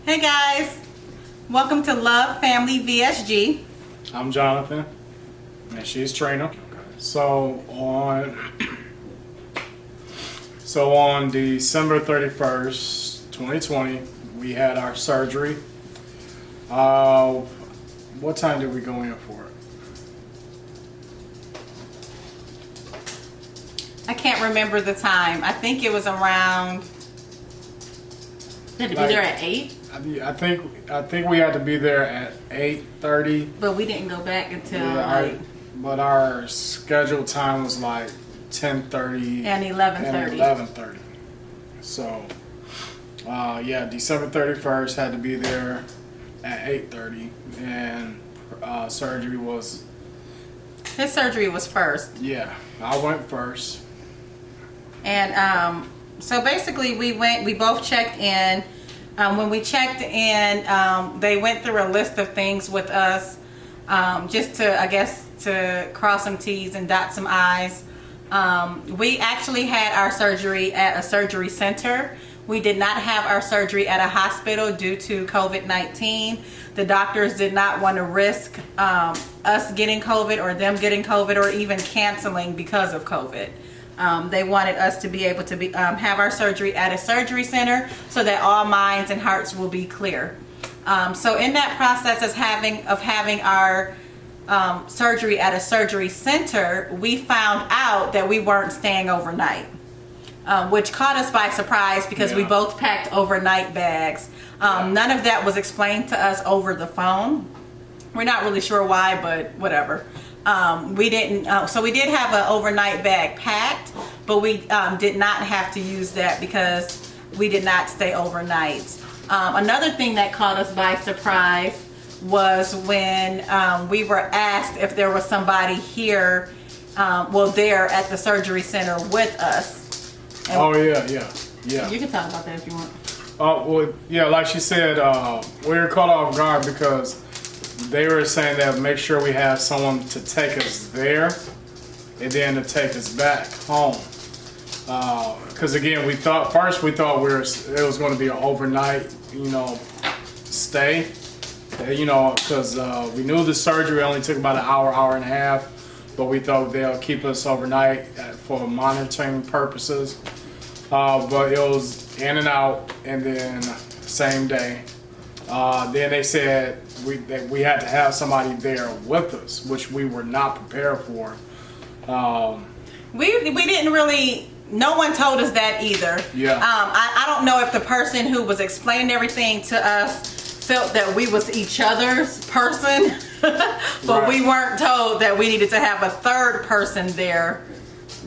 Hey guys, welcome to Love Family VSG. I'm Jonathan, and she's Trina. So on December 31st, 2020, we had our surgery. What time did we go in for it? I can't remember the time. I think it was around. Did it be Like- there at 8? I think we had to be there at 8:30. But we didn't go back until But our scheduled time was like 10:30 and 11:30. 11:30. So, December 31st had to be there at 8:30, and surgery was. His surgery was first. Yeah, I went first. And so basically we both checked in. When we checked in, they went through a list of things with us, just to cross some T's and dot some I's. We actually had our surgery at a surgery center. We did not have our surgery at a hospital due to COVID-19. The doctors did not want to risk us getting COVID or them getting COVID or even canceling because of COVID. They wanted us to be able to have our surgery at a surgery center so that all minds and hearts will be clear. So in that process of having our surgery at a surgery center, we found out that we weren't staying overnight, which caught us by surprise because we both packed overnight bags. None of that was explained to us over the phone. We're not really sure why, but whatever. We didn't. So we did have an overnight bag packed, but we did not have to use that because we did not stay overnight. Another thing that caught us by surprise was when we were asked if there was somebody here, there at the surgery center with us. And Yeah. You can talk about that if you want. Like she said, we were caught off guard because they were saying that make sure we have someone to take us there and then to take us back home. Because again, we thought it was going to be an overnight, stay. Because we knew the surgery only took about an hour and a half, but we thought they'll keep us overnight for monitoring purposes. But it was in and out, and then same day. Then they said we had to have somebody there with us, which we were not prepared for. We didn't really. No one told us that either. Yeah. I don't know if the person who was explaining everything to us felt that we was each other's person, but we weren't told that we needed to have a third person there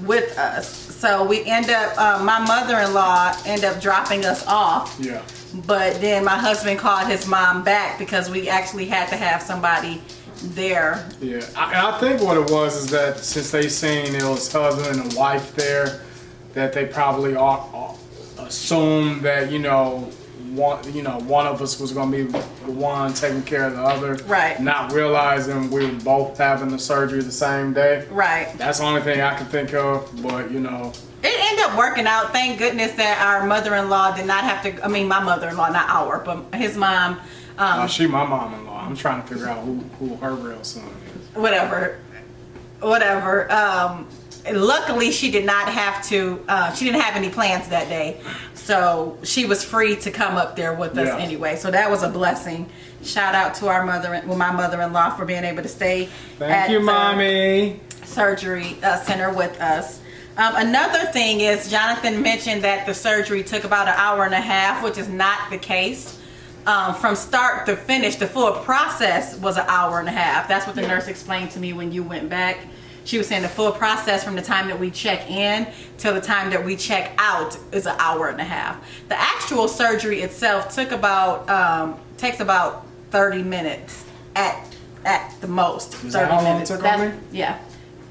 with us. So we my mother-in-law ended up dropping us off. Yeah. But then my husband called his mom back because we actually had to have somebody there. Yeah, I think what it was is that since they seen it was husband and wife there, that they probably assumed that one of us was going to be the one taking care of the other. Right. Not realizing we were both having the surgery the same day. Right. That's the only thing I can think of, but It ended up working out. Thank goodness that our mother-in-law did not have to. I mean, my mother-in-law, not our, but his mom. She my mom-in-law. I'm trying to figure out who her real son is. Whatever. Luckily, she did not have to. She didn't have any plans that day, so she was free to come up there with us anyway. So that was a blessing. Shout out to my mother-in-law for being able to stay. Thank you, mommy. Surgery center with us. Another thing is Jonathan mentioned that the surgery took about an hour and a half, which is not the case. From start to finish, the full process was an hour and a half. That's what the nurse explained to me when you went back. She was saying the full process from the time that we check in till the time that we check out is an hour and a half. The actual surgery itself takes about 30 minutes at the most. Is that how long it took on me? Yeah.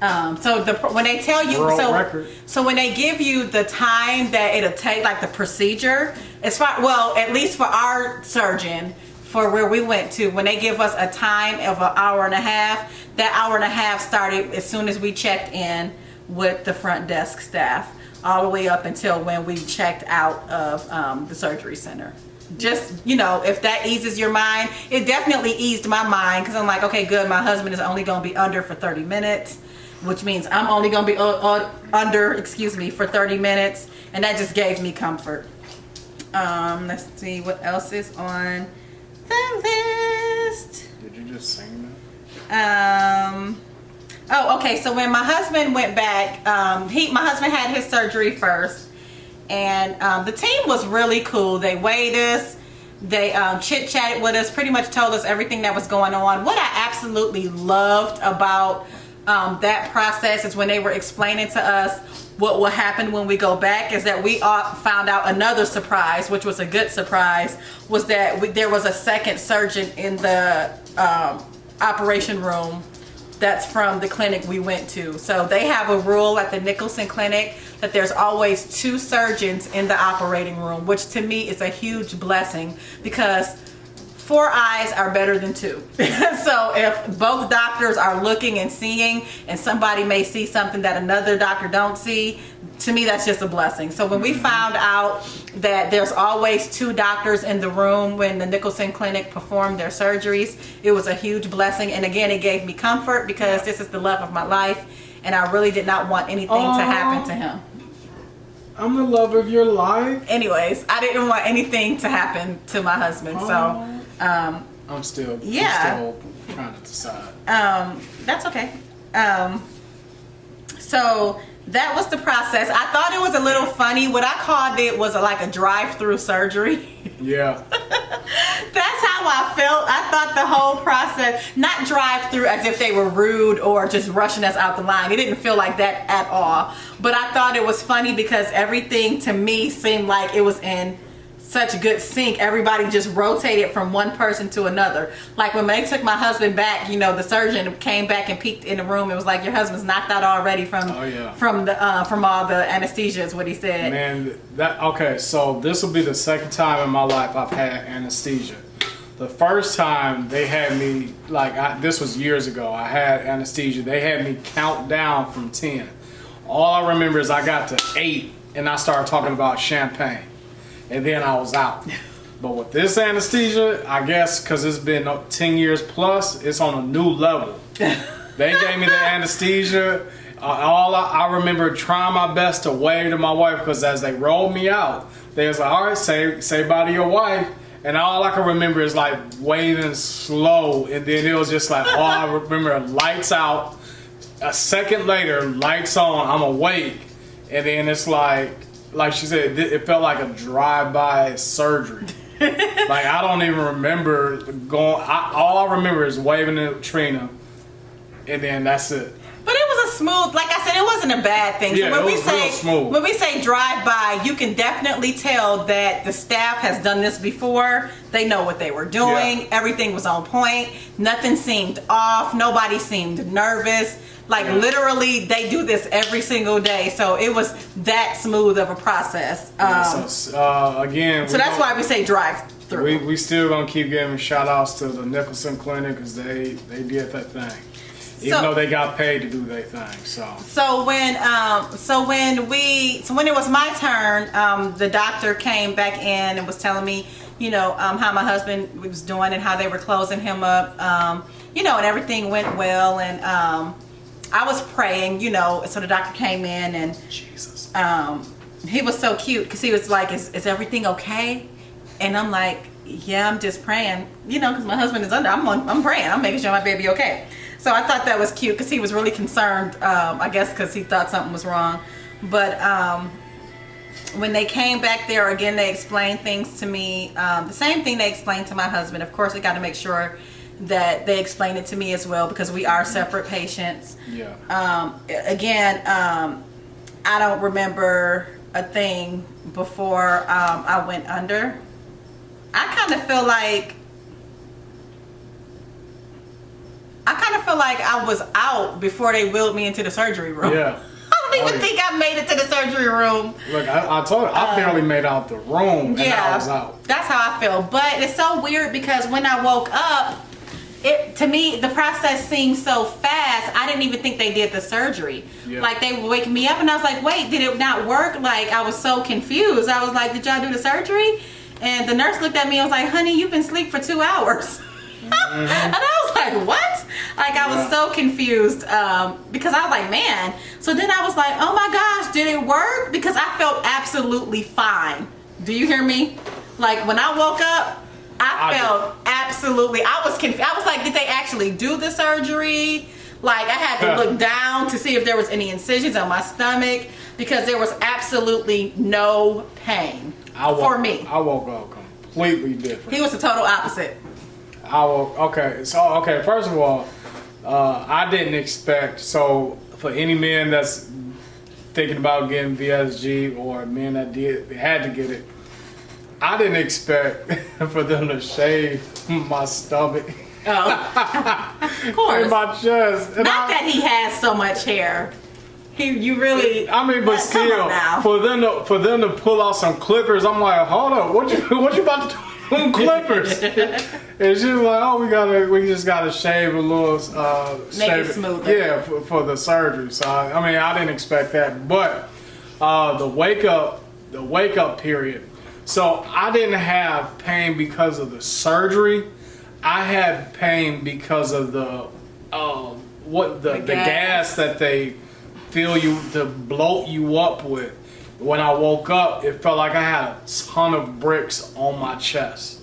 When they tell you, so when they give you the time that it'll take, like the procedure, at least for our surgeon, for where we went to, when they give us a time of an hour and a half, that hour and a half started as soon as we checked in with the front desk staff. all the way up until when we checked out of the surgery center. Just, you know, if that eases your mind. It definitely eased my mind, because I'm like, okay, good, my husband is only going to be under for 30 minutes, which means I'm only going to be under, for 30 minutes, and that just gave me comfort. Let's see what else is on the list. Did you just sing that? Oh, okay, so when my husband went back, my husband had his surgery first. And the team was really cool. They weighed us, they chit-chatted with us, pretty much told us everything that was going on. What I absolutely loved about that process is when they were explaining to us what will happen when we go back, is that we found out another surprise, which was a good surprise, was that there was a second surgeon in the operation room that's from the clinic we went to. So they have a rule at the Nicholson Clinic that there's always 2 surgeons in the operating room, which to me is a huge blessing, because 4 eyes are better than 2. So if both doctors are looking and seeing, and somebody may see something that another doctor don't see, to me that's just a blessing. So when we found out that there's always 2 doctors in the room when the Nicholson Clinic performed their surgeries, it was a huge blessing. And again, it gave me comfort, because this is the love of my life, and I really did not want anything to happen to him. I'm the love of your life. Anyways, I didn't want anything to happen to my husband. So I'm still trying to decide. That's okay. So that was the process. I thought it was a little funny. What I called it was like a drive-through surgery. Yeah. That's how I felt. I thought the whole process, not drive-through as if they were rude or just rushing us out the line. It didn't feel like that at all. But I thought it was funny because everything to me seemed like it was in such good sync. Everybody just rotated from one person to another. Like when they took my husband back, you know, the surgeon came back and peeked in the room. It was like, your husband's knocked out already from all the anesthesia, is what he said. Man, okay, so this will be the second time in my life I've had anesthesia. The first time they had me, this was years ago, I had anesthesia. They had me count down from 10. All I remember is I got to 8 and I started talking about champagne. And then I was out. But with this anesthesia, I guess because it's been 10 years plus, it's on a new level. They gave me the anesthesia. I remember trying my best to wave to my wife, because as they rolled me out, they was like, all right, say bye to your wife. And all I can remember is like waving slow. And then it was just like, all I remember, lights out. A second later, lights on, I'm awake. And then it's like she said, it felt like a drive-by surgery. Like, I don't even remember going. All I remember is waving to Trina, and then that's it. But it was a smooth, like I said, it wasn't a bad thing. Yeah, so it was real smooth. When we say drive-by, you can definitely tell that the staff has done this before. They know what they were doing. Yeah. Everything was on point. Nothing seemed off. Nobody seemed nervous. Like, literally, they do this every single day. So it was that smooth of a process. Again, so that's why we say drive-through. We still gonna keep giving shout outs to the Nicholson Clinic, because they did that thing. Even though they got paid to do their thing. So when it was my turn, the doctor came back in and was telling me, you know, how my husband was doing and how they were closing him up, you know, and everything went well. And I was praying, you know, so the doctor came in and Jesus. He was so cute, because he was like, is everything okay? And I'm like, yeah, I'm just praying, you know, because my husband is under. I'm praying. I'm making sure my baby okay. So I thought that was cute, because he was really concerned, I guess because he thought something was wrong. But when they came back there again, they explained things to me. The same thing they explained to my husband. Of course, we got to make sure that they explain it to me as well, because we are separate patients. Yeah. Again, I don't remember a thing before I went under. I kind of feel like I was out before they wheeled me into the surgery room. Yeah. I don't even think I made it to the surgery room. Look, I told you, I barely made out the room, and I was out. That's how I feel. But it's so weird, because when I woke up, to me, the process seemed so fast. I didn't even think they did the surgery. Yeah. Like, they would wake me up and I was like, wait, did it not work? Like, I was so confused. I was like, did y'all do the surgery? And the nurse looked at me and was like, honey, you've been asleep for 2 hours. Mm-hmm. And I was like, what? Like, I was so confused because I was like, man. So then I was like, oh my gosh, did it work? Because I felt absolutely fine. Do you hear me? Like, when I woke up, I felt absolutely, I was confused. I was like, did they actually do the surgery? Like, I had to look down to see if there was any incisions on my stomach because there was absolutely no pain for me. I woke up completely different. He was the total opposite. Okay, first of all, I didn't expect, so for any men that's thinking about getting VSG or men that had to get it, I didn't expect for them to shave my stomach. Oh, of course. And my chest. And Not that he has so much hair. You really. I mean, but still, for them to pull out some clippers, I'm like, hold up, what you about to do? Clippers. And she was like, oh, we just gotta shave a little, make it smoother. Yeah, for the surgery. So I mean, I didn't expect that, but the wake up period. So I didn't have pain because of the surgery. I had pain because of the gas that they fill you to bloat you up with. When I woke up, it felt like I had a ton of bricks on my chest.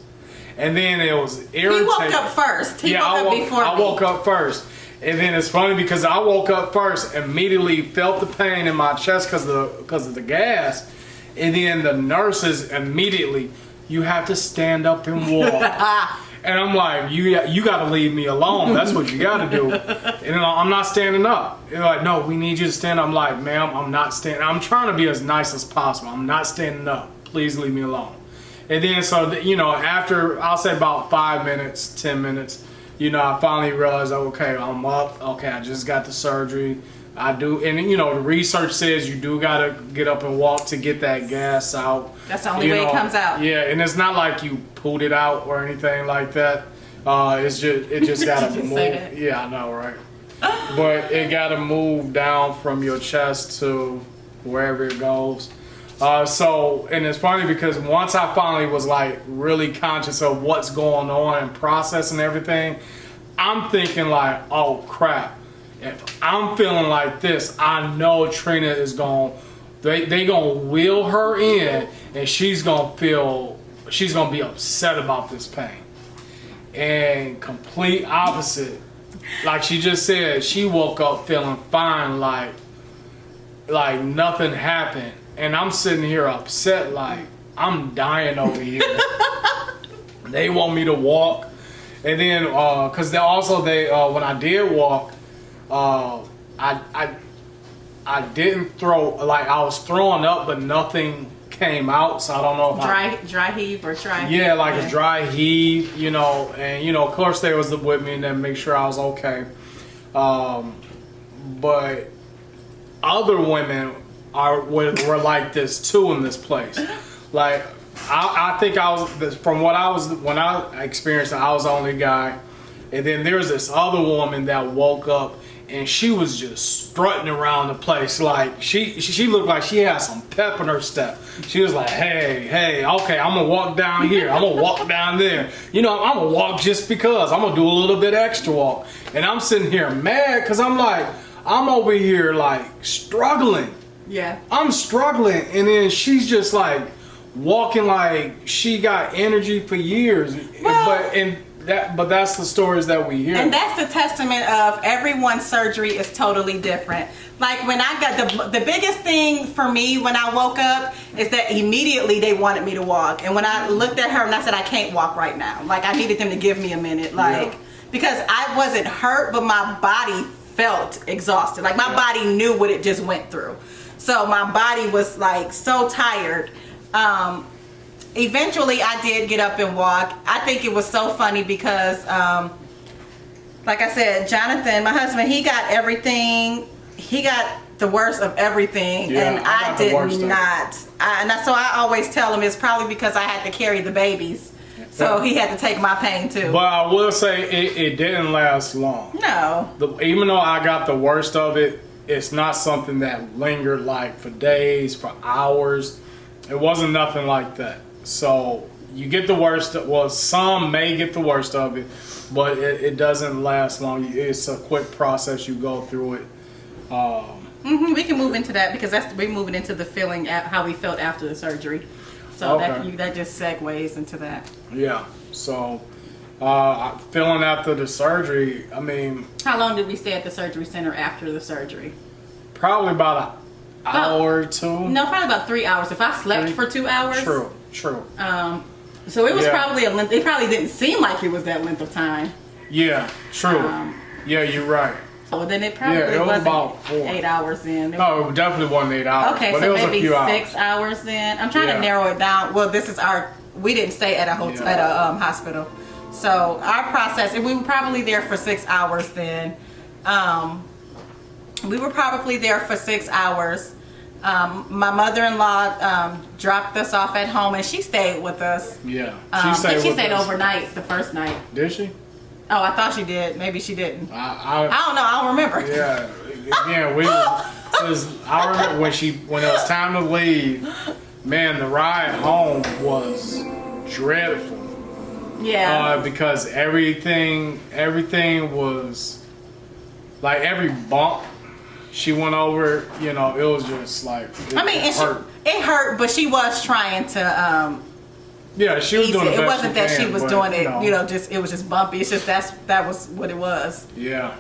And then it was irritating. He woke up first. I woke up first. And then it's funny because I woke up first, immediately felt the pain in my chest because of the gas. And then the nurses immediately, you have to stand up and walk. And I'm like, you got to leave me alone. That's what you got to do. And I'm not standing up. They're like, no, we need you to stand up. I'm like, ma'am, I'm not standing. I'm trying to be as nice as possible. I'm not standing up. Please leave me alone. And then, so, after, I'll say about 5 minutes, 10 minutes, I finally realized, okay, I'm up. Okay, I just got the surgery. I do, and the research says you do gotta get up and walk to get that gas out. That's the only way it comes out. Yeah, and it's not like you pulled it out or anything like that. It just gotta move. Yeah, I know, right? But it gotta move down from your chest to wherever it goes. And it's funny because once I finally was like really conscious of what's going on and processing everything, I'm thinking like, oh crap. If I'm feeling like this, I know Trina is they gonna wheel her in, and she's gonna be upset about this pain. And complete opposite, like she just said, she woke up feeling fine, like nothing happened, and I'm sitting here upset, like I'm dying over here. They want me to walk, and then because when I did walk. I didn't throw, like I was throwing up, but nothing came out. So I don't know if dry heave or try. Yeah, like a dry heave, and of course they was with me and then make sure I was okay. But other women were like this too in this place. Like I think when I experienced it, I was the only guy. And then there's this other woman that woke up and she was just strutting around the place like she looked like she had some pep in her step. She was like, hey, okay, I'm gonna walk down here, I'm gonna walk down there. I'm gonna walk just because. I'm gonna do a little bit extra walk. And I'm sitting here mad because I'm like, I'm over here like struggling. Yeah. I'm struggling, and then she's just like walking like she got energy for years. But that's the stories that we hear. And that's the testament of everyone's surgery is totally different. Like when I got the biggest thing for me when I woke up is that immediately they wanted me to walk. And when I looked at her and I said, I can't walk right now. Like I needed them to give me a minute. Because I wasn't hurt, but my body felt exhausted. Like my body knew what it just went through. So my body was like so tired. Eventually I did get up and walk. I think it was so funny because like I said, Jonathan, my husband, he got everything. He got the worst of everything, and I did not. So I always tell him it's probably because I had to carry the babies So he had to take my pain too. But I will say it didn't last long. No. Even though I got the worst of it, it's not something that lingered like for days, for hours. It wasn't nothing like that. So you get the worst. Well, some may get the worst of it, but it doesn't last long. It's a quick process. You go through it. We can move into that because we're moving into the feeling how we felt after the surgery. So Okay. that just segues into that. Yeah. So feeling after the surgery, I mean, How long did we stay at the surgery center after the surgery? probably about an hour or two. No, probably about 3 hours. If I slept for 2 hours. True. So it was Yeah. probably a length. It probably didn't seem like it was that length of time. Yeah. True. Yeah, you're right. Well, then it probably Yeah, it was wasn't about 4. 8 hours in. No, it definitely wasn't 8 hours. Okay, but so it was maybe a few 6 hours then. I'm trying Yeah. to narrow it down. Well, this is we didn't stay at a hotel, Yeah. at a hospital. So our process, we were probably there for 6 hours then. We were probably there for 6 hours. My mother-in-law dropped us off at home and she stayed with us. Yeah. I think she with stayed us. overnight the first night. Did she? Oh, I thought she did. Maybe she didn't. I don't know. I don't remember. yeah. Again, I remember when it was time to leave, man, the ride home was dreadful. Yeah. Because everything was like every bump she went over, it was just like it hurt. It hurt, but she was trying to Yeah, she was doing the best it wasn't that she was but, doing it, just it was just bumpy. It's just that was what it was. Yeah.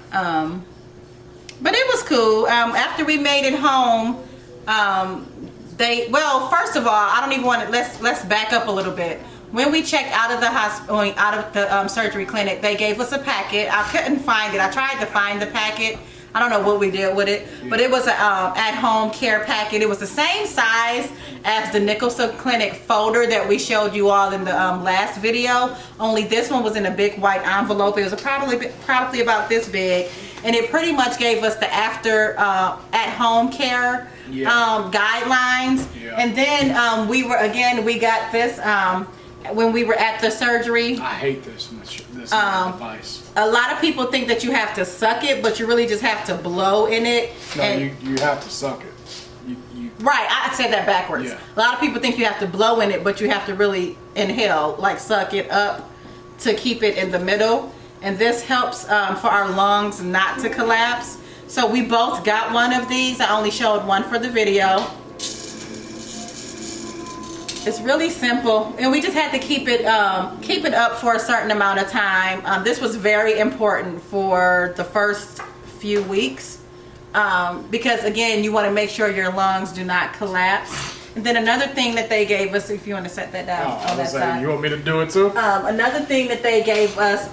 But it was cool. After we made it home, first of all, I don't even want to. Let's back up a little bit. When we checked out of the hospital, out of the surgery clinic, they gave us a packet. I couldn't find it. I tried to find the packet. I don't know what we did with it, but it was an at-home care packet. It was the same size as the Nicholson Clinic folder that we showed you all in the last video. Only this one was in a big white envelope. It was probably about this big, and it pretty much gave us the after at-home care guidelines. Yeah. And then we got this when we were at the surgery. I hate this device. A lot of people think that you have to suck it, but you really just have to blow in it. No, you have to suck it. Right, I said that backwards. Yeah. A lot of people think you have to blow in it, but you have to really inhale, like suck it up to keep it in the middle. And this helps for our lungs not to collapse. So we both got one of these. I only showed one for the video. It's really simple, and we just had to keep it up for a certain amount of time. This was very important for the first few weeks because, again, you want to make sure your lungs do not collapse. And then another thing that they gave us, if you want to set that down on that side. You want me to do it too? Another thing that they gave us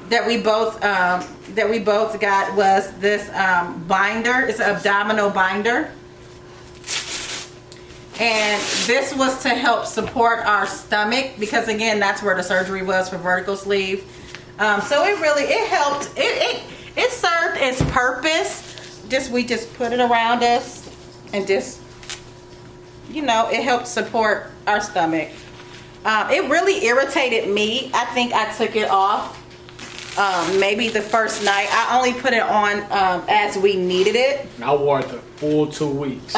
that we both got was this binder. It's an abdominal binder. And this was to help support our stomach because, again, that's where the surgery was for vertical sleeve. So it helped. It served its purpose. We just put it around us and just, it helped support our stomach. It really irritated me. I think I took it off maybe the first night. I only put it on as we needed it. I wore it the full 2 weeks.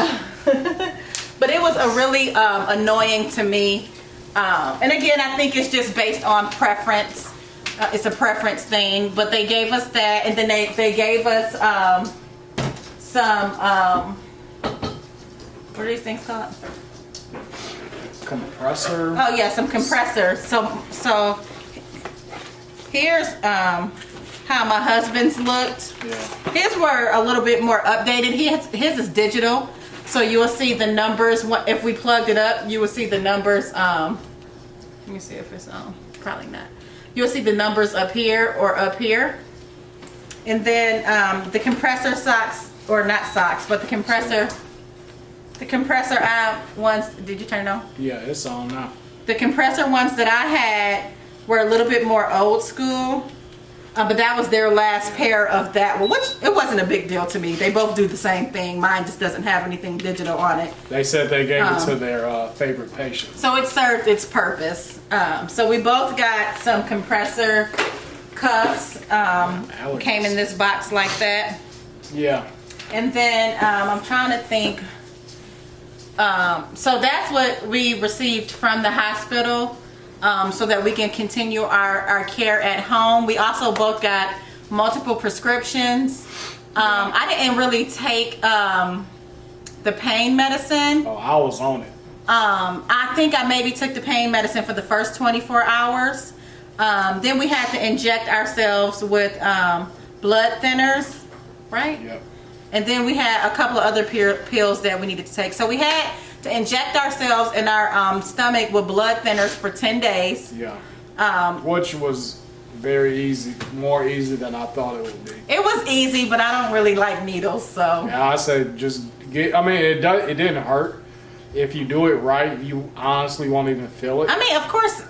But it was a really annoying to me. And again, I think it's just based on preference. It's a preference thing. But they gave us that. And then they gave us some, what are these things called? Compressor. Oh, yeah, some compressors. So here's how my husband's looked. Yeah. His were a little bit more updated. His is digital. So you will see the numbers. If we plugged it up, you will see the numbers. Let me see if it's on. Probably not. You'll see the numbers up here or up here. And then the compressor socks, or not socks, but the compressor ones. Did you turn it on? Yeah, it's on now. The compressor ones that I had were a little bit more old school. But that was their last pair of that one, which it wasn't a big deal to me. They both do the same thing. Mine just doesn't have anything digital on it. They said they gave it to their favorite patient. So it served its purpose. So we both got some compressor cups. Came in this box like that. Yeah. And then I'm trying to think. So that's what we received from the hospital. So that we can continue our care at home. We also both got multiple prescriptions. I didn't really take the pain medicine. Oh, I was on it. I think I maybe took the pain medicine for the first 24 hours. Then we had to inject ourselves with blood thinners, right? Yep. And then we had a couple of other pills that we needed to take. So we had to inject ourselves in our stomach with blood thinners for 10 days. Yeah. Which was very easy, more easy than I thought it would be. It was easy, but I don't really like needles, so. Yeah, I said just get. I mean, it didn't hurt. If you do it right, you honestly won't even feel it. I mean, of course,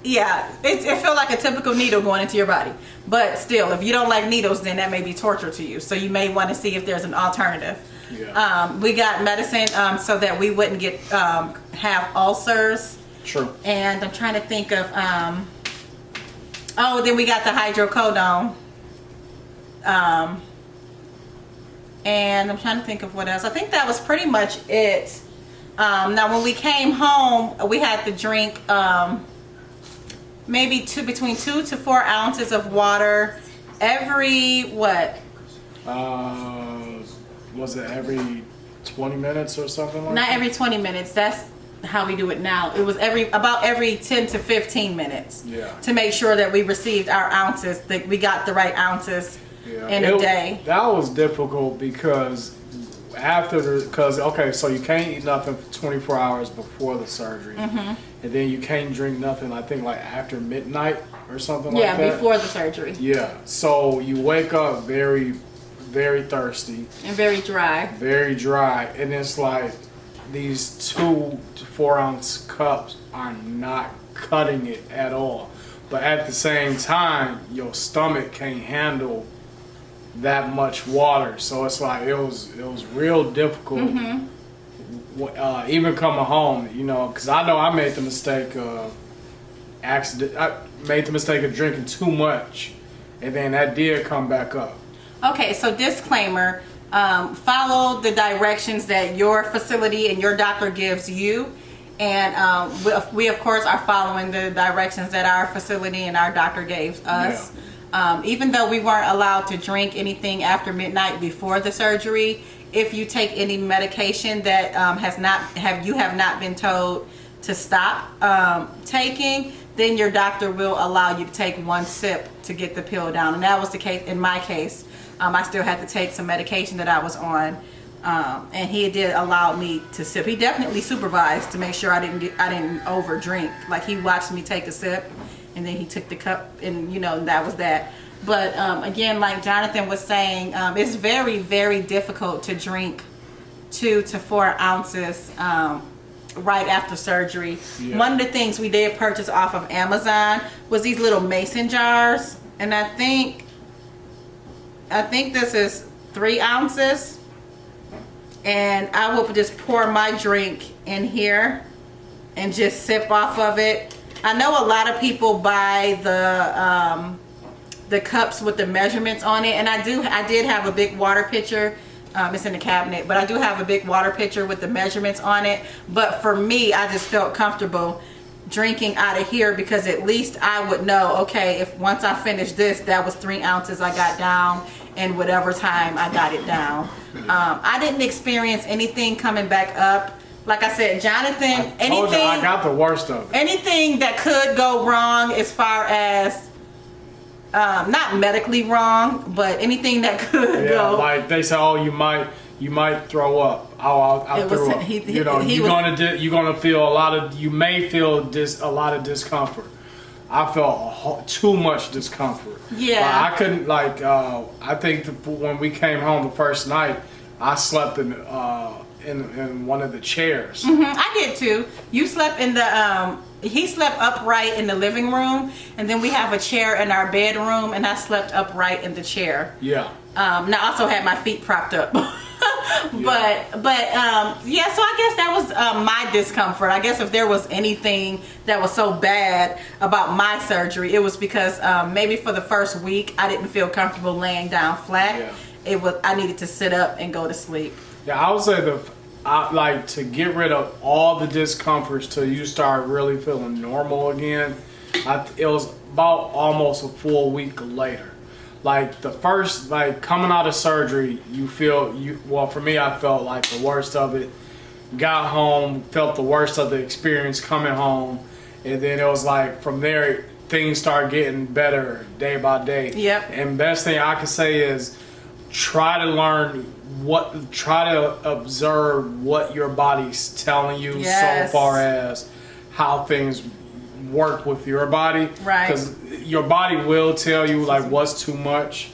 yeah, it felt like a typical needle going into your body. But still, if you don't like needles, then that may be torture to you. So you may want to see if there's an alternative. Yeah. We got medicine so that we wouldn't get have ulcers. True. And I'm trying to think of then we got the hydrocodone. And I'm trying to think of what else. I think that was pretty much it. Now when we came home, we had to drink maybe between 2 to 4 ounces of water every what? Was it every 20 minutes or something like Not that? every 20 minutes. That's how we do it now. It was about every 10 to 15 minutes. Yeah. To make sure that we received our ounces, that we got the right ounces in a day. That was difficult because so you can't eat nothing for 24 hours before the surgery. And then you can't drink nothing, I think like after midnight or something like that. Yeah, before the surgery. Yeah. So you wake up very, very thirsty. And very dry. Very dry. And it's like these 2 to 4 ounce cups are not cutting it at all. But at the same time, your stomach can't handle that much water, so it's like it was real difficult. Even coming home, because I know I made the mistake of drinking too much, and then that did come back up. Okay, so disclaimer: follow the directions that your facility and your doctor gives you, and we of course are following the directions that our facility and our doctor gave us. Yeah. Even though we weren't allowed to drink anything after midnight before the surgery, if you take any medication that you have not been told to stop taking, then your doctor will allow you to take 1 sip to get the pill down. And that was the case in my case. I still had to take some medication that I was on, and he did allow me to sip. He definitely supervised to make sure I didn't over drink. Like he watched me take a sip. And then he took the cup, and that was that. But again, like Jonathan was saying, it's very, very difficult to drink 2 to 4 ounces right after surgery. Yeah. One of the things we did purchase off of Amazon was these little mason jars, and I think this is 3 ounces. And I will just pour my drink in here and just sip off of it. I know a lot of people buy the cups with the measurements on it, and I did have a big water pitcher. It's in the cabinet, but I do have a big water pitcher with the measurements on it. But for me, I just felt comfortable drinking out of here because at least I would know, okay, if once I finish this, that was 3 ounces I got down in whatever time I got it down. I didn't experience anything coming back up. Like I said, Jonathan, I got the worst of it. Anything that could go wrong as far as, not medically wrong, but anything that could go. Like they say, oh, you might throw up. I threw up. You're gonna feel you may feel a lot of discomfort. I felt too much discomfort. Yeah. I couldn't I think when we came home the first night, I slept in one of the chairs. I did too. You slept in he slept upright in the living room, and then we have a chair in our bedroom, and I slept upright in the chair. Yeah. Now I also had my feet propped up. Yeah. Yeah, so I guess that was my discomfort. I guess if there was anything that was so bad about my surgery, it was because maybe for the first week I didn't feel comfortable laying down flat. Yeah. I needed to sit up and go to sleep. Yeah, I would say like to get rid of all the discomforts till you start really feeling normal again. It was about almost a full week later. Like the first, like coming out of surgery, well, for me, I felt like the worst of it. Got home, felt the worst of the experience coming home, and then it was like from there things start getting better day by day. Yep. And best thing I can say is try to observe what your body's telling you. Yes. So far as how things work with your body, Right. Because your body will tell you like what's too much.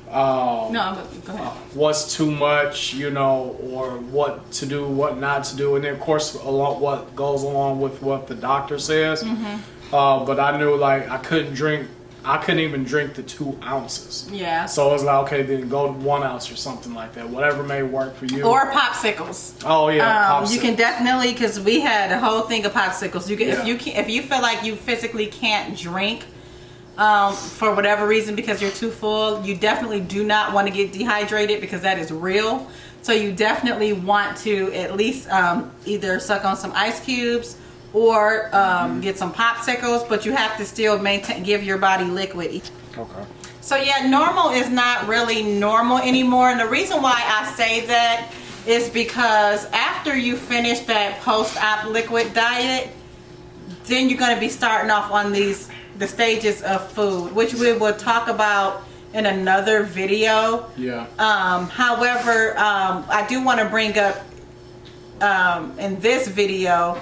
No, but go ahead. What's too much, or what to do, what not to do, and then of course what goes along with what the doctor says. Mm-hmm. But I knew like I couldn't even drink the 2 ounces. Yeah. So it was like, okay, then go to 1 ounce or something like that. Whatever may work for you. Or popsicles. Oh yeah, popsicles. You can definitely, because we had a whole thing of popsicles. You can, Yeah. if you feel like you physically can't drink for whatever reason because you're too full, you definitely do not want to get dehydrated because that is real. So you definitely want to at least either suck on some ice cubes or get some popsicles, but you have to still give your body liquid. Okay. So yeah, normal is not really normal anymore. And the reason why I say that is because after you finish that post-op liquid diet, then you're going to be starting off on the stages of food, which we will talk about in another video. Yeah. However, I do want to bring up in this video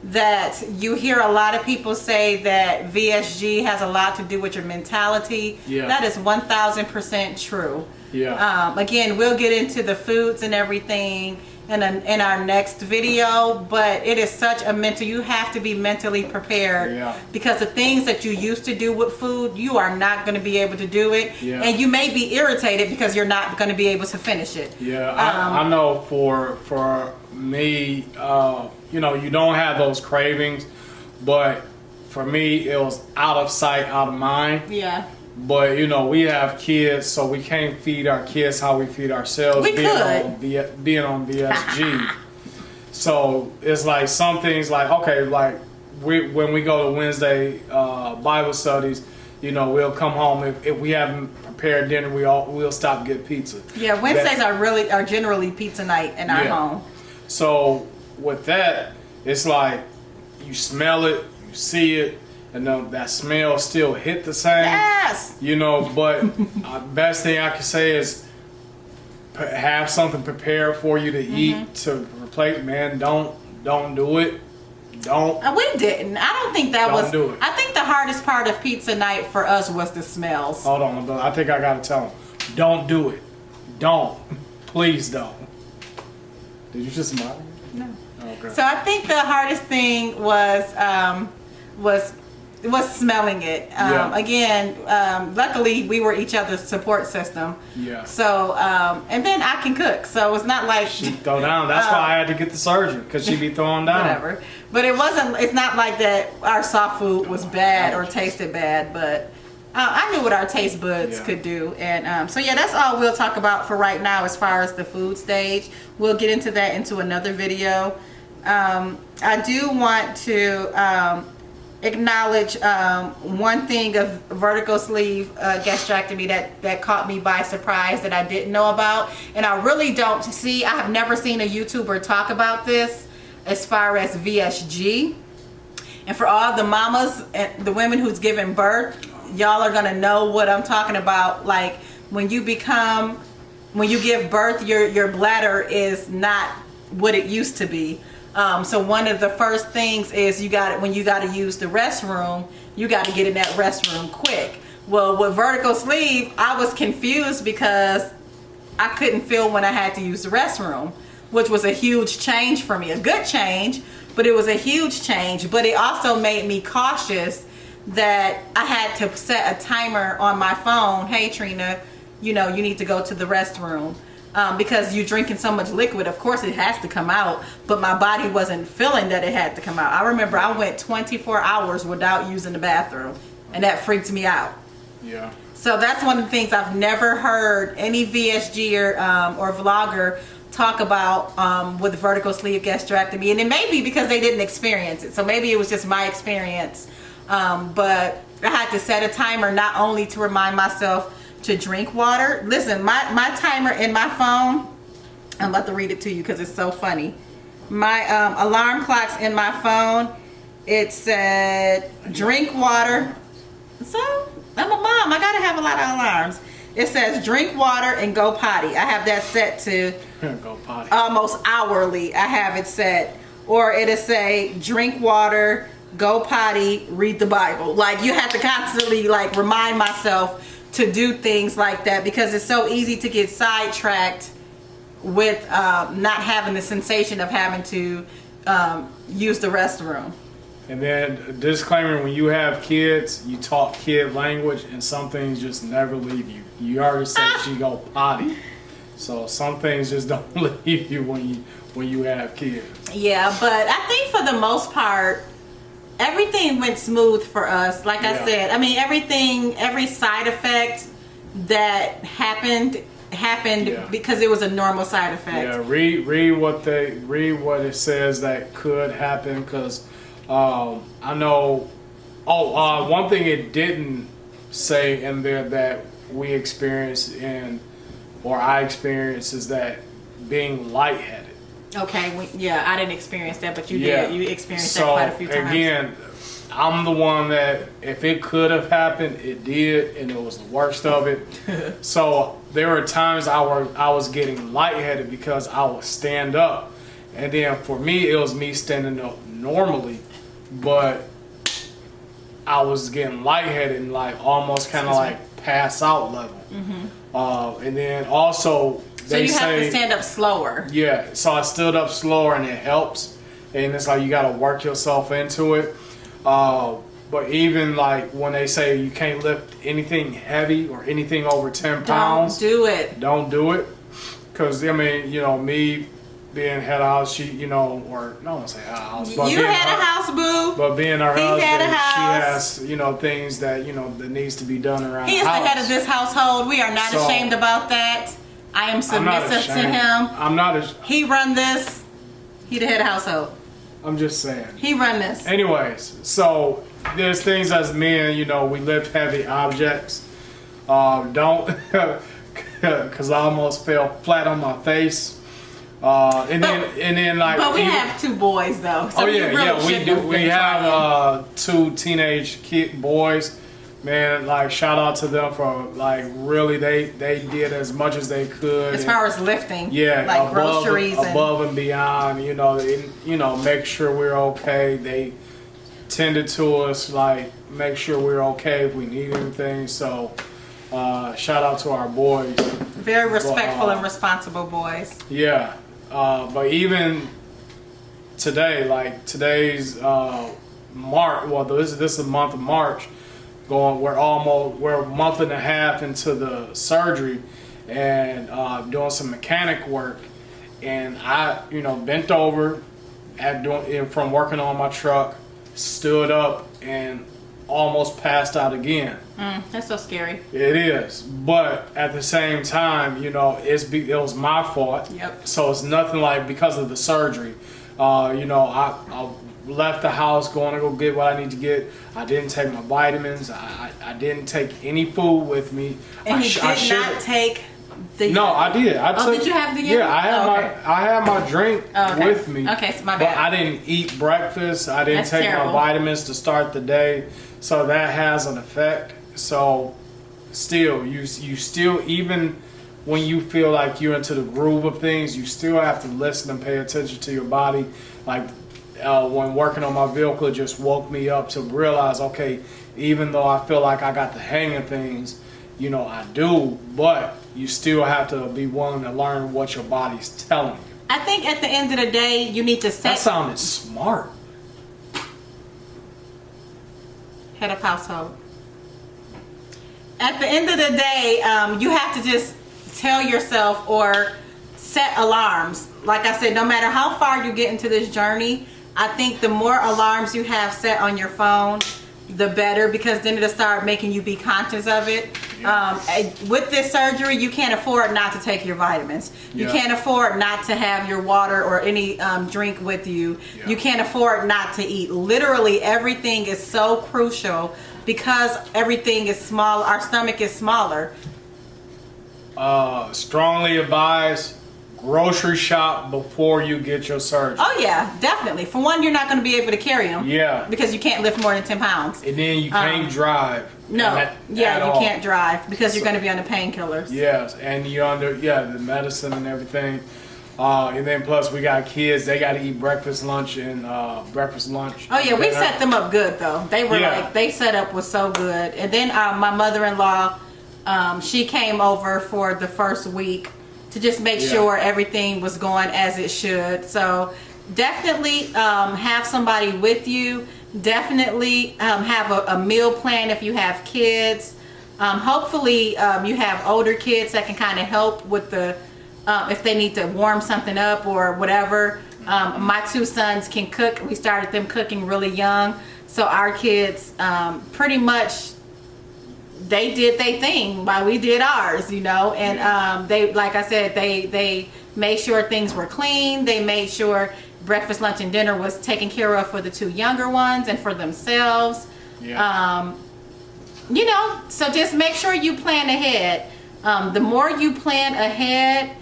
that you hear a lot of people say that VSG has a lot to do with your mentality. Yeah. That is 1000% true. Yeah. Again, we'll get into the foods and everything in our next video, but it is such a you have to be mentally prepared. Yeah. Because the things that you used to do with food, you are not going to be able to do it. Yeah. And you may be irritated because you're not going to be able to finish it. Yeah, I know for me, you don't have those cravings, but for me, it was out of sight, out of mind. Yeah. But we have kids, so we can't feed our kids how we feed ourselves. We could. Being on VSG. So it's like some things like, okay, like when we go to Wednesday Bible studies, we'll come home if we haven't prepared dinner, we'll stop and get pizza. Yeah, Wednesdays are generally pizza night in our home. So with that, it's like you smell it, you see it, and that smell still hit the same. Yes. But best thing I can say is have something prepared for you to eat to replace. Man, don't do it. Don't. We didn't. I don't think that was. Do it. I think the hardest part of pizza night for us was the smells. Hold on, I think I gotta tell them. Don't do it. Don't. Please don't. Did you just smile? No. Okay. So I think the hardest thing was smelling it. Yeah. Again, luckily we were each other's support system. Yeah. So and then I can cook, so it's not like She throw down. That's why I had to get the surgery, because she be throwing down. whatever. But it's not like that our soft food was bad or tasted bad, but I knew what our taste buds could do. And so yeah, that's all we'll talk about for right now as far as the food stage. We'll get into that into another video. I do want to acknowledge one thing of vertical sleeve gastrectomy that caught me by surprise that I didn't know about. And I really don't I have never seen a YouTuber talk about this as far as VSG. And for all the mamas and the women who's giving birth, y'all are gonna know what I'm talking about. Like when you give birth, your bladder is not what it used to be. So one of the first things is when you got to use the restroom, you got to get in that restroom quick. Well, with vertical sleeve, I was confused because I couldn't feel when I had to use the restroom. which was a huge change for me. A good change, but it was a huge change. But it also made me cautious that I had to set a timer on my phone. Hey, Trina, you know, you need to go to the restroom. Because you're drinking so much liquid, of course it has to come out, but my body wasn't feeling that it had to come out. I remember I went 24 hours without using the bathroom, and that freaked me out. Yeah. So that's one of the things I've never heard any VSG or vlogger talk about with vertical sleeve gastrectomy, and it may be because they didn't experience it. So maybe it was just my experience, but I had to set a timer not only to remind myself to drink water. Listen, my timer in my phone, I'm about to read it to you because it's so funny. My alarm clocks in my phone, it said drink water. So I'm a mom, I gotta have a lot of alarms. It says drink water and go potty. I have that set to Go potty. almost hourly. I have it set. Or it'll say drink water, go potty, read the Bible. Like, you have to constantly like remind myself to do things like that, because it's so easy to get sidetracked with not having the sensation of having to use the restroom. And then disclaimer, when you have kids, you talk kid language, and some things just never leave you. You already said she go potty. So some things just don't leave you when you have kids. Yeah, but I think for the most part, everything went smooth for us. Like I said, I mean, every side effect that happened because it was a normal side effect. Yeah, read what it says that could happen, because I know. One thing it didn't say in there that we experienced or I experienced is that being lightheaded. Okay, I didn't experience that, but you did. You experienced that quite a few times. Again, I'm the one that if it could have happened, it did, and it was the worst of it. So there were times I was getting lightheaded because I would stand up, and then for me it was me standing up normally, but I was getting lightheaded and like almost kind of like pass out level. And then also so you have to stand up slower. Yeah, so I stood up slower, and it helps. And it's like you got to work yourself into it. But even like when they say you can't lift anything heavy or anything over 10 pounds, don't do it. Because I mean, you know, me being head of house, she, you know, or no, I don't say head of house, but you had a house, boo. But being her husband, had a house. she has, you know, things that, you know, that needs to be done around He is the the house. head of this household. We are not ashamed about that. I am submissive to him. I'm not. He run this. He the head of household. I'm just saying. He run this. Anyways, so there's things as men, you know, we lift heavy objects. Don't, because I almost fell flat on my face. And then like. But we have 2 boys though. So we do. We have 2 teenage boys. Man, like shout out to them for like really they did as much as they could as far as lifting. Yeah, like groceries above and beyond. You know, make sure we're okay. They tended to us, like make sure we're okay if we need anything. So shout out to our boys. Very respectful and responsible boys. Yeah, but even today, like today's March. Well, this is the month of March. We're a month and a half into the surgery, and doing some mechanic work, and I, you know, bent over from working on my truck, stood up, and almost passed out again. That's so scary. It is, but at the same time, you know, it was my fault. Yep. So it's nothing like because of the surgery. You know, I left the house going to go get what I need to get. I didn't take my vitamins. I didn't take any food with me. And you did not take the. No, I did. Did you have the? Yeah, I had my drink with me. Okay, so my bad. But I didn't eat breakfast. I didn't take my vitamins to start the day, so that has an effect. So, still, you still, even when you feel like you're into the groove of things, you still have to listen and pay attention to your body. Like when working on my vehicle, it just woke me up to realize, okay, even though I feel like I got the hang of things, you know, I do, but you still have to be willing to learn what your body's telling you. I think at the end of the day, you need to set... That sounded smart. Head of household. At the end of the day, you have to just tell yourself or set alarms. Like I said, no matter how far you get into this journey, I think the more alarms you have set on your phone, the better, because then it'll start making you be conscious of it. With this surgery, you can't afford not to take your vitamins. You can't afford not to have your water or any drink with you. You can't afford not to eat. Literally everything is so crucial because everything is small. Our stomach is smaller. Strongly advise, grocery shop before you get your surgery. Oh yeah, definitely. For one, you're not going to be able to carry them. Yeah. Because you can't lift more than 10 pounds. And then you can't drive. No. You all. can't drive because you're going to be on the painkillers. Yes, and you're under the medicine and everything. And then plus we got kids, they got to eat breakfast, lunch, and lunch. Oh yeah, we set them up good though. They were they set up was so good. And then my mother-in-law, she came over for the first week to just make sure everything was going as it should. So definitely have somebody with you. Definitely have a meal plan if you have kids. Hopefully you have older kids that can kind of help with the if they need to warm something up or whatever. My two sons can cook. We started them cooking really young, so our kids pretty much they did their thing while we did ours, you know. And they, like I said, they made sure things were clean. They made sure breakfast, lunch, and dinner was taken care of for the two younger ones and for themselves. You know, so just make sure you plan ahead. The more you plan ahead,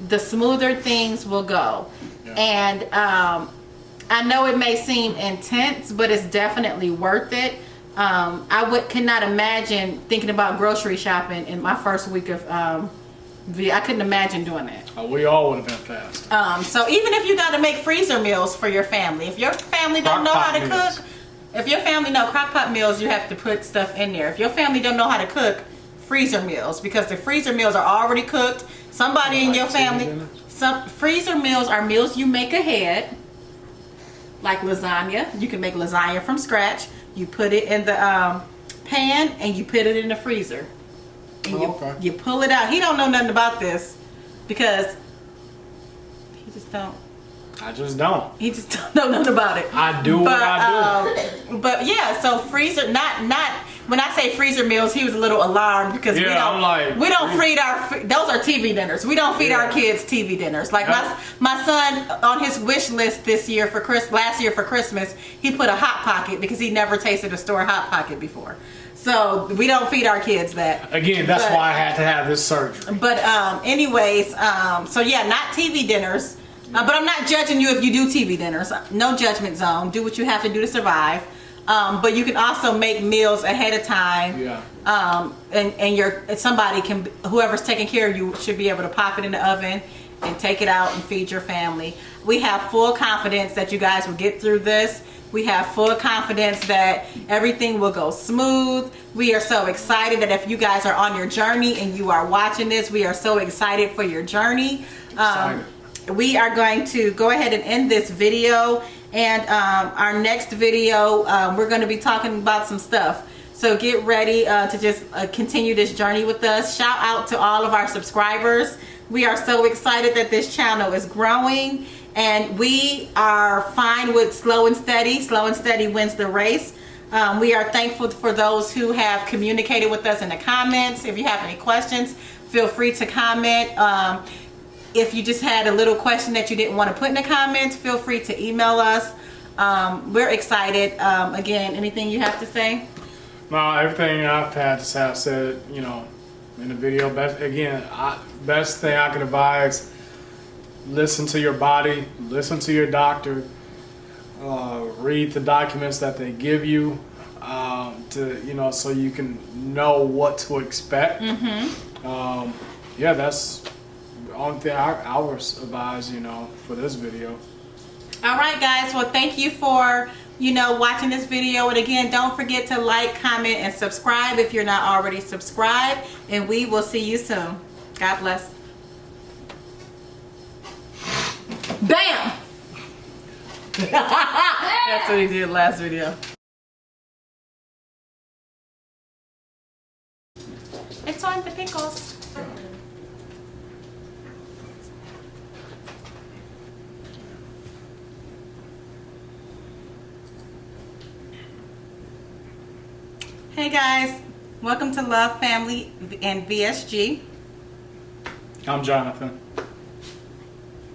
the smoother things will go. And I know it may seem intense, but it's definitely worth it. I cannot imagine thinking about grocery shopping in my first week of I couldn't imagine doing that. We all would have been fast. So even if you got to make freezer meals for your family, if your family don't know how to cook, if your family know crock pot meals, you have to put stuff in there. If your family don't know how to cook, freezer meals, because the freezer meals are already cooked. Somebody in your family, some freezer meals are meals you make ahead, like lasagna. You can make lasagna from scratch. You put it in the pan and you put it in the freezer. And you pull it out. He don't know nothing about this because he just don't. I just don't. He just don't know nothing about it. I do what I do. But yeah, so freezer, not when I say freezer meals, he was a little alarmed because we don't feed our, those are TV dinners. We don't feed our kids TV dinners. Like my son on his wish list last year for Christmas, he put a Hot Pocket because he never tasted a store Hot Pocket before. So we don't feed our kids that. Again, that's why I had to have this surgery. But anyways, so yeah, not TV dinners. But I'm not judging you if you do TV dinners. No judgment zone. Do what you have to do to survive. But you can also make meals ahead of time. And somebody can, whoever's taking care of you should be able to pop it in the oven and take it out and feed your family. We have full confidence that you guys will get through this. We have full confidence that everything will go smooth. We are so excited that if you guys are on your journey and you are watching this, we are so excited for your journey. We are going to go ahead and end this video, and our next video we're going to be talking about some stuff, so get ready to just continue this journey with us. Shout out to all of our subscribers. We are so excited that this channel is growing, and we are fine with slow and steady. Slow and steady wins the race. We are thankful for those who have communicated with us in the comments. If you have any questions, feel free to comment. If you just had a little question that you didn't want to put in the comments, feel free to email us. We're excited. Again, anything you have to say? No, everything I've had to say, I've said, you know, in the video. Best thing I can advise, listen to your body, listen to your doctor, read the documents that they give you, so you can know what to expect. That's the only thing I would advise, for this video. All right, guys. Well, thank you for, watching this video. And again, don't forget to like, comment, and subscribe if you're not already subscribed. And we will see you soon. God bless. Bam! That's what he did last video. It's time for pickles. Hey guys, welcome to Love, Family, and VSG. I'm Jonathan.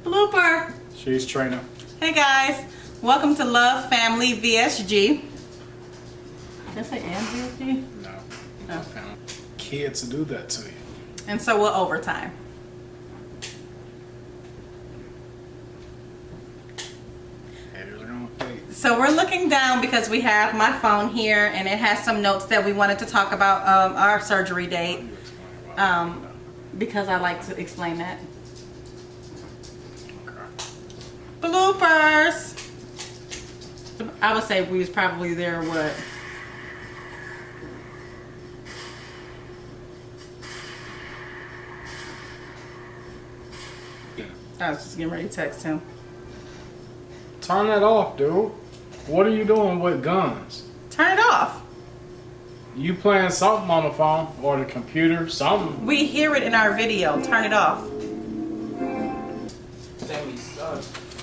Blooper. She's Trina. Hey guys, welcome to Love, Family, VSG. Did I say and VSG? No. Oh. Kids do that to you. And so we're overtime. Haters are gonna hate. So we're looking down because we have my phone here and it has some notes that we wanted to talk about our surgery date. Because I like to explain that. Bloopers! I would say we was probably there, what? I was just getting ready to text him. Turn that off, dude. What are you doing with guns? Turn it off. You playing something on the phone or the computer, something. We hear it in our video. Turn it off.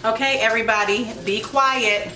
Okay, everybody, be quiet.